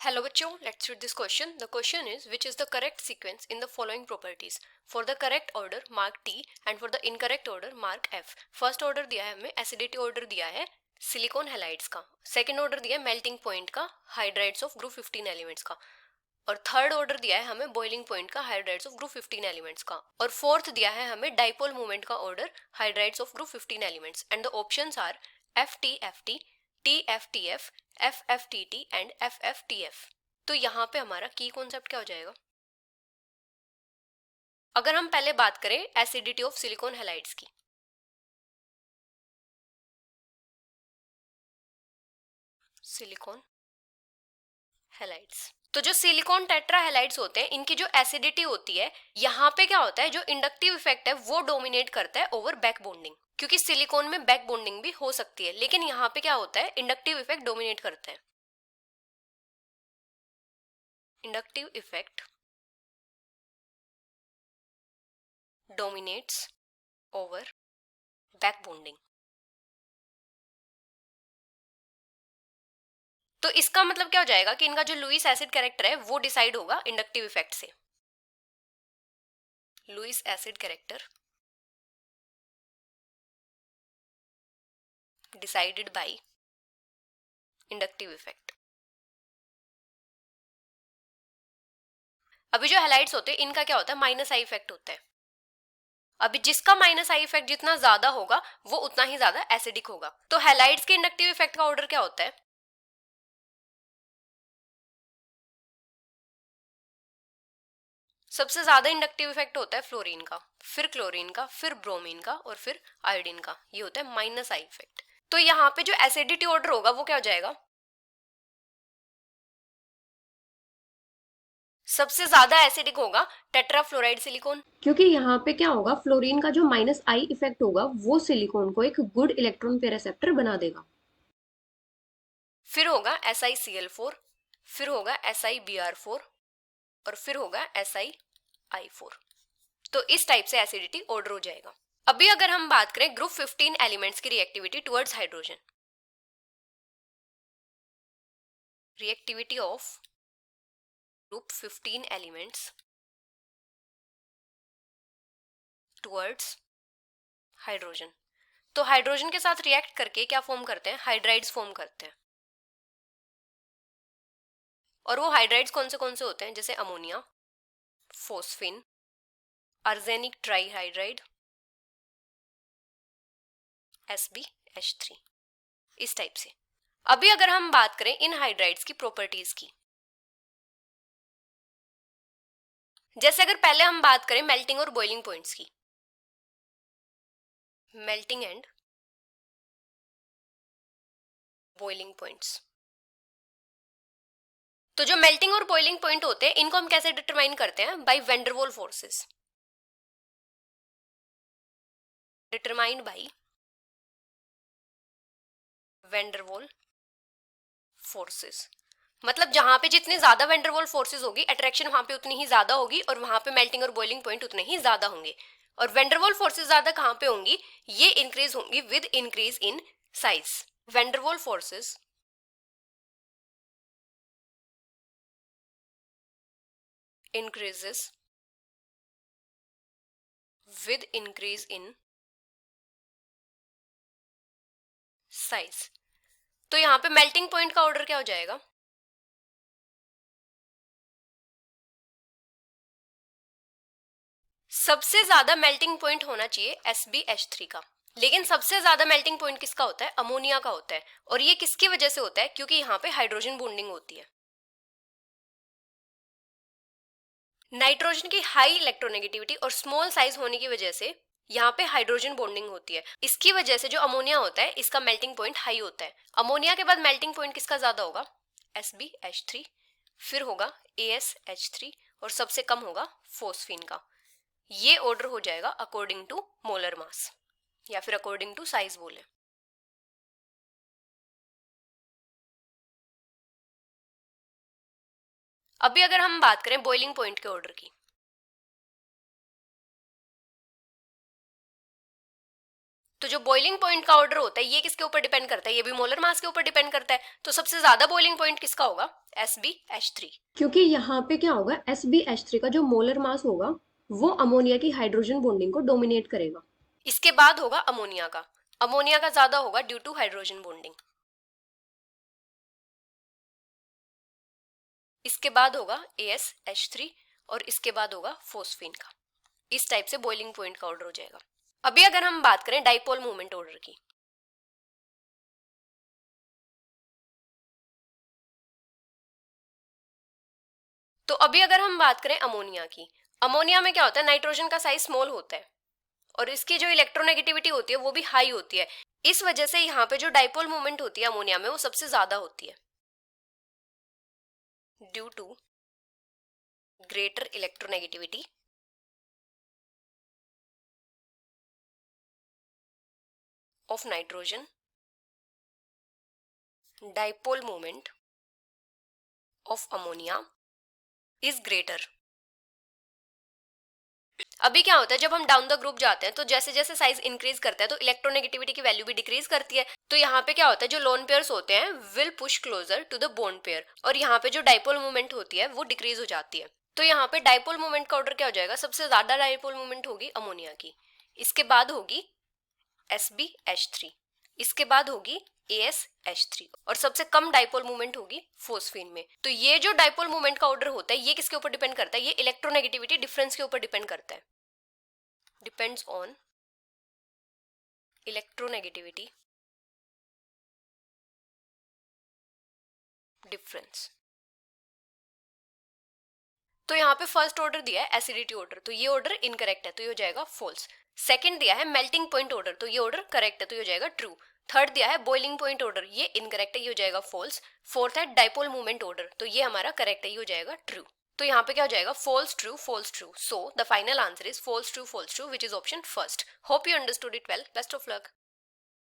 Hello बच्चों, let's read this question. The question is, which is the correct sequence in the following properties? For the correct order mark T and for the incorrect order mark F. First order दिया है हमें, acidity order दिया है silicon halides का, second order दिया है melting point का hydrides of group 15 elements का, और थर्ड ऑर्डर दिया है हमें बॉइलिंग पॉइंट का हाइड्राइड्स ऑफ ग्रुप 15 एलिमेंट्स का, और फोर्थ दिया है हमें डाइपोल मूवमेंट का order hydrides of group 15 elements. And the options are FT, TFTF, FFTT and FFTF. तो यहाँ पे हमारा की कॉन्सेप्ट क्या हो जाएगा? अगर हम पहले बात करें एसिडिटी ऑफ सिलिकॉन हैलाइड्स की, सिलिकॉन हैलाइड्स, तो जो सिलिकॉन टेट्रा हैलाइड्स होते हैं इनकी जो एसिडिटी होती है, यहाँ पे क्या होता है, जो इंडक्टिव इफेक्ट है वो डोमिनेट करता है ओवर बैक बॉन्डिंग, क्योंकि सिलिकॉन में बैक बॉन्डिंग भी हो सकती है, लेकिन यहाँ पे क्या होता है, इंडक्टिव इफेक्ट डोमिनेट करता है. Inductive effect dominates over back bonding. तो इसका मतलब क्या हो जाएगा कि इनका जो लुईस एसिड कैरेक्टर है वो डिसाइड होगा इंडक्टिव इफेक्ट से. Lewis acid character decided by inductive effect. अभी जो हैलाइड्स होते हैं इनका क्या होता है, माइनस आई इफेक्ट होता है. अभी जिसका माइनस आई इफेक्ट जितना ज्यादा होगा वो उतना ही ज्यादा एसिडिक होगा. तो हैलाइड्स के इंडक्टिव इफेक्ट का ऑर्डर क्या होता है? सबसे ज्यादा इंडक्टिव इफेक्ट होता है फ्लोरीन का, फिर क्लोरीन का, फिर ब्रोमीन का, और फिर आयोडीन का. ये होता है माइनस आई इफेक्ट. तो यहाँ पे जो एसिडिटी ऑर्डर होगा वो क्या हो जाएगा? सबसे ज्यादा एसिडिक होगा टेट्राफ्लोराइड सिलिकॉन, क्योंकि यहाँ पे क्या होगा, फ्लोरीन का जो माइनस आई इफेक्ट होगा वो सिलिकॉन को एक गुड इलेक्ट्रॉन पेयर एक्सेप्टर बना देगा. फिर होगा SiCl4, फिर होगा SiBr4, और फिर होगा SiI4. तो इस टाइप से एसिडिटी ऑर्डर हो जाएगा. अभी अगर हम बात करें ग्रुप 15 एलिमेंट्स की reactivity towards hydrogen, reactivity of group 15 elements towards hydrogen, तो हाइड्रोजन के साथ रिएक्ट करके क्या फॉर्म करते हैं, हाइड्राइड्स फॉर्म करते हैं. और वो हाइड्राइड्स कौन से होते हैं, जैसे अमोनिया, फोस्फिन, आर्सेनिक ट्राईहाइड्राइड, SbH3, इस टाइप से. अभी अगर हम बात करें इन हाइड्राइड्स की प्रॉपर्टीज की, जैसे अगर पहले हम बात करें मेल्टिंग और बॉइलिंग पॉइंट्स की, मेल्टिंग एंड बॉइलिंग पॉइंट्स, तो जो मेल्टिंग और बॉइलिंग पॉइंट होते हैं इनको हम कैसे डिटरमाइन करते हैं, bye van der Waals forces, determined by van der Waals forces. मतलब जहां पे जितने ज्यादा वैन डर वाल फोर्सेस होगी, अट्रैक्शन वहां पे उतनी ही ज्यादा होगी, और वहां पे मेल्टिंग और बॉइलिंग पॉइंट उतने ही ज्यादा होंगे. और वैन डर वाल फोर्सेस ज्यादा कहां पे होंगी, ये इंक्रीज होंगी with increase in size. Van der Waals forces increases with increase in size. तो यहाँ पे मेल्टिंग पॉइंट का ऑर्डर क्या हो जाएगा, सबसे ज्यादा मेल्टिंग पॉइंट होना चाहिए SbH3 का, लेकिन सबसे ज्यादा मेल्टिंग पॉइंट किसका होता है, अमोनिया का होता है. और ये किसकी वजह से होता है, क्योंकि यहाँ पे हाइड्रोजन बॉन्डिंग होती है. नाइट्रोजन की हाई इलेक्ट्रोनेगेटिविटी और स्मॉल साइज होने की वजह से यहाँ पे हाइड्रोजन बॉन्डिंग होती है. इसकी वजह से जो अमोनिया होता है इसका मेल्टिंग पॉइंट हाई होता है. अमोनिया के बाद मेल्टिंग पॉइंट किसका ज्यादा होगा, SbH3, फिर होगा AsH3, और सबसे कम होगा फोस्फिन का. ये ऑर्डर हो जाएगा अकॉर्डिंग टू मोलर मास, या फिर अकॉर्डिंग टू साइज बोले. अभी अगर हम बात करें बॉइलिंग पॉइंट के ऑर्डर की, तो जो बॉइलिंग पॉइंट का ऑर्डर होता है ये किसके ऊपर डिपेंड करता है, ये भी मोलर मास के ऊपर डिपेंड करता है। तो सबसे ज्यादा बॉइलिंग पॉइंट किसका होगा, SbH3, क्योंकि यहाँ पे क्या होगा, SbH3 का जो मोलर मास होगा वो अमोनिया की हाइड्रोजन बॉन्डिंग को डोमिनेट करेगा। इसके बाद होगा अमोनिया का, अमोनिया का ज्यादा होगा ड्यू टू हाइड्रोजन बॉन्डिंग। इसके बाद होगा AsH3 और इसके बाद होगा फोस्फीन का। इस टाइप से बॉइलिंग पॉइंट का ऑर्डर हो जाएगा। अभी अगर हम बात करें डाइपोल मूवमेंट ऑर्डर की, तो अभी अगर हम बात करें अमोनिया की, अमोनिया में क्या होता है, नाइट्रोजन का साइज स्मॉल होता है और इसकी जो इलेक्ट्रोनेगेटिविटी होती है वो भी हाई होती है। इस वजह से यहाँ पे जो डाइपोल मूवमेंट होती है अमोनिया में वो सबसे ज्यादा होती है, due to greater electronegativity of nitrogen, dipole movement of ammonia is greater. अभी क्या होता है, जब हम डाउन द ग्रुप जाते हैं तो जैसे जैसे साइज इंक्रीज करता है तो इलेक्ट्रोनेगेटिविटी की वैल्यू भी डिक्रीज करती है। तो यहाँ पे क्या होता है, जो लोन पेयर्स होते हैं will push closer to the bond pair और यहाँ पे जो डाइपोल मूवमेंट होती है वो डिक्रीज हो जाती है। तो यहाँ पे डाइपोल मूवमेंट का ऑर्डर क्या हो जाएगा, सबसे ज्यादा डाइपोल मूवमेंट होगी अमोनिया की, इसके बाद होगी SbH3, इसके बाद होगी AsH3 और सबसे कम डाइपोल मूवमेंट होगी फोस्फीन में। तो ये जो डाइपोल मूवमेंट का ऑर्डर होता है ये किसके ऊपर डिपेंड करता है, ये इलेक्ट्रोनेगेटिविटी डिफरेंस के ऊपर डिपेंड करता है, डिपेंड्स ऑन इलेक्ट्रोनेगेटिविटी डिफरेंस। तो यहाँ पे फर्स्ट ऑर्डर दिया है एसिडिटी ऑर्डर, तो ये ऑर्डर इनकरेक्ट है तो ये हो जाएगा फॉल्स। सेकंड दिया है मेल्टिंग पॉइंट ऑर्डर, तो ये ऑर्डर करेक्ट है तो ये हो जाएगा ट्रू। थर्ड दिया है बॉइलिंग पॉइंट ऑर्डर, ये इनकरेक्ट है, ये हो जाएगा फॉल्स। फोर्थ है डाइपोल मूवमेंट ऑर्डर, तो ये हमारा करेक्ट है, ये हो जाएगा ट्रू। तो यहाँ पे क्या हो जाएगा, false true false true. So the final answer is false true which is option first. Hope you understood it well, best of luck.